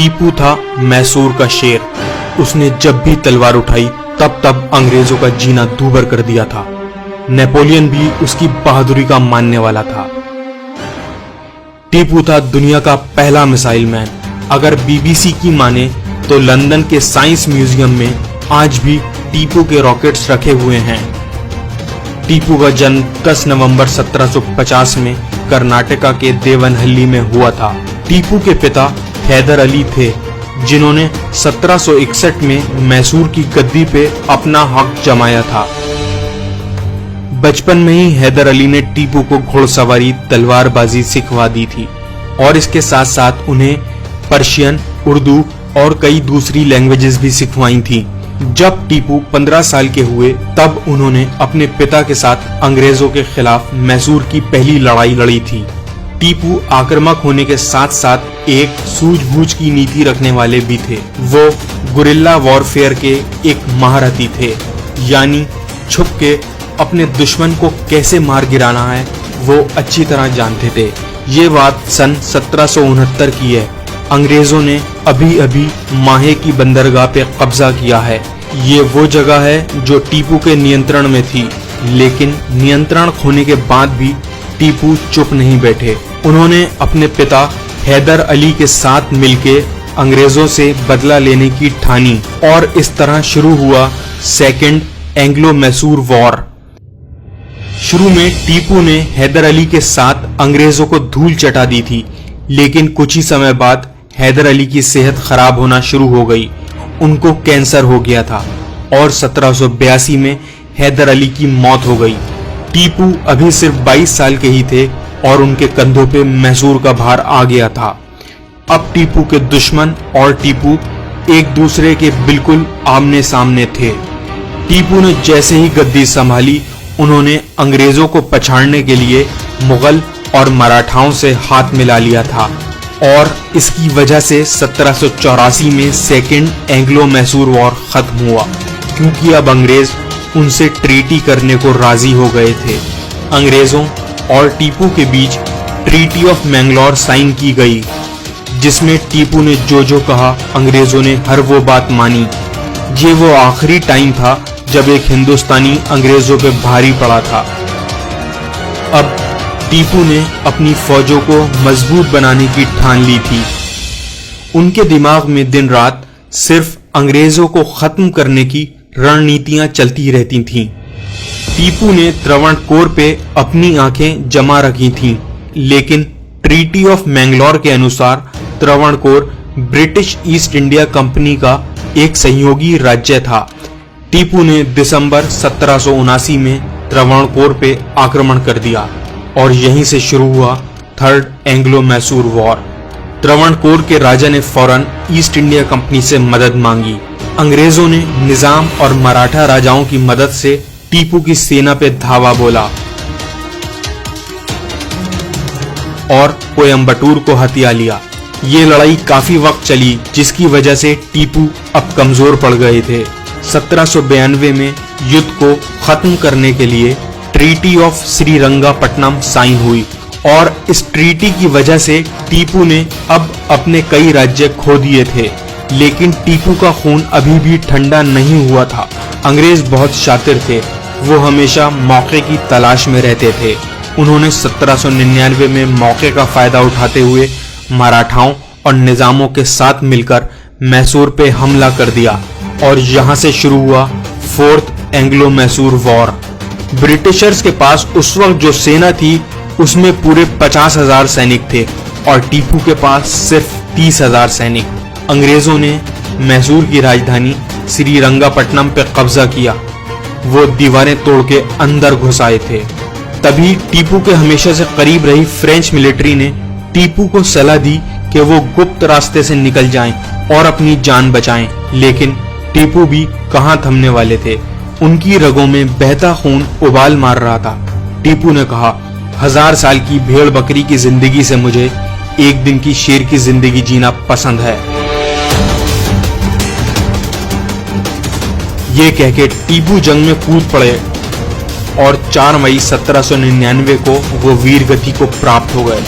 टीपू था मैसूर का शेर। उसने जब भी तलवार उठाई तब तब अंग्रेजों का जीना दूभर कर दिया था। नेपोलियन भी उसकी बहादुरी का मानने वाला था। टीपू था दुनिया का पहला मिसाइल मैन। अगर बीबीसी की माने तो लंदन के साइंस म्यूजियम में आज भी टीपू के रॉकेट्स रखे हुए हैं। टीपू का जन्म 10 नवंबर 1750 में कर्नाटका के देवनहल्ली में हुआ था। टीपू के पिता हैदर अली थे, जिन्होंने 1761 में मैसूर की गद्दी पे अपना हक जमाया था। बचपन में ही हैदर अली ने टीपू को घुड़सवारी, तलवारबाजी सिखवा दी थी और इसके साथ साथ उन्हें पर्शियन, उर्दू और कई दूसरी लैंग्वेजेस भी सिखवाई थी। जब टीपू 15 साल के हुए तब उन्होंने अपने पिता के साथ अंग्रेजों के खिलाफ मैसूर की पहली लड़ाई लड़ी थी। टीपू आक्रामक होने के साथ साथ एक सूझबूझ की नीति रखने वाले भी थे। वो गुरिल्ला वॉरफेयर के एक महारथी थे, यानी छुप के अपने दुश्मन को कैसे मार गिराना है वो अच्छी तरह जानते थे। ये बात सन 1769 की है। अंग्रेजों ने अभी अभी माहे की बंदरगाह पे कब्जा किया है। ये वो जगह है जो टीपू के नियंत्रण में थी, लेकिन नियंत्रण खोने के बाद भी टीपू चुप नहीं बैठे। उन्होंने अपने पिता हैदर अली के साथ मिलके अंग्रेजों से बदला लेने की ठानी और इस तरह शुरू हुआ सेकंड एंग्लो मैसूर वॉर। शुरू में टीपू ने हैदर अली के साथ अंग्रेजों को धूल चटा दी थी, लेकिन कुछ ही समय बाद हैदर अली की सेहत खराब होना शुरू हो गई। उनको कैंसर हो गया था और 1782 में हैदर अली की मौत हो गई। टीपू अभी सिर्फ 22 साल के ही थे और उनके कंधों पे मैसूर का भार आ गया था। अब टीपू के दुश्मन और टीपू एक दूसरे के बिल्कुल आमने सामने थे। टीपू ने जैसे ही गद्दी संभाली, उन्होंने अंग्रेजों को पछाड़ने के लिए मुगल और मराठाओं से हाथ मिला लिया था और इसकी वजह से 1784 में सेकंड एंग्लो मैसूर वॉर खत्म हुआ, क्योंकि अब अंग्रेज उनसे ट्रीटी करने को राजी हो गए थे। अंग्रेजों और टीपू के बीच ट्रीटी ऑफ मैंगलोर साइन की गई, जिसमें टीपू ने जो कहा अंग्रेजों ने हर वो बात मानी। ये वो आखिरी टाइम था जब एक हिंदुस्तानी अंग्रेजों पे भारी पड़ा था। अब टीपू ने अपनी फौजों को मजबूत बनाने की ठान ली थी। उनके दिमाग में दिन रात सिर्फ अंग्रेजों को खत्म करने की रणनीतियां चलती रहती थीं। टीपू ने त्रावणकोर पे अपनी आंखें जमा रखी थीं, लेकिन ट्रीटी ऑफ मैंगलोर के अनुसार Travancore British east India company का एक सहयोगी राज्य था। टीपू ने दिसंबर 1779 में त्रावणकोर पे आक्रमण कर दिया और यहीं से शुरू हुआ third Anglo Mysore war. Travancore के राजा ने फौरन ईस्ट इंडिया कंपनी से मदद मांगी। अंग्रेजों ने निजाम और मराठा राजाओं की मदद से टीपू की सेना पे धावा बोला और कोयम्बटूर को हथिया लिया। ये लड़ाई काफी वक्त चली, जिसकी वजह से टीपू अब कमजोर पड़ गए थे। 1792 में युद्ध को खत्म करने के लिए ट्रीटी ऑफ श्रीरंगापट्टनम साइन हुई और इस ट्रीटी की वजह से टीपू ने अब अपने कई राज्य खो दिए थे, लेकिन टीपू का खून अभी भी ठंडा नहीं हुआ था। अंग्रेज बहुत शातिर थे, वो हमेशा मौके की तलाश में रहते थे। उन्होंने 1799 में मौके का फायदा उठाते हुए मराठाओं और निजामों के साथ मिलकर मैसूर पे हमला कर दिया और यहाँ से शुरू हुआ fourth Anglo Mysore war. Britishers के पास उस वक्त जो सेना थी उसमें पूरे 50,000 सैनिक थे और टीपू के पास सिर्फ 30,000 सैनिक। अंग्रेजों ने मैसूर की राजधानी श्रीरंगापट्टनम पे कब्जा किया। वो दीवारें तोड़ के अंदर घुस आए थे। तभी टीपू के हमेशा से करीब रही फ्रेंच मिलिट्री ने टीपू को सलाह दी कि वो गुप्त रास्ते से निकल जाएं और अपनी जान बचाएं, लेकिन टीपू भी कहां थमने वाले थे। उनकी रगों में बहता खून उबाल मार रहा था। टीपू ने कहा, 1000 साल की भेड़ बकरी की जिंदगी से मुझे एक दिन की शेर की जिंदगी जीना पसंद है। ये कहके टीपू जंग में कूद पड़े और 4 मई 1799 को वो वीर गति को प्राप्त हो गए।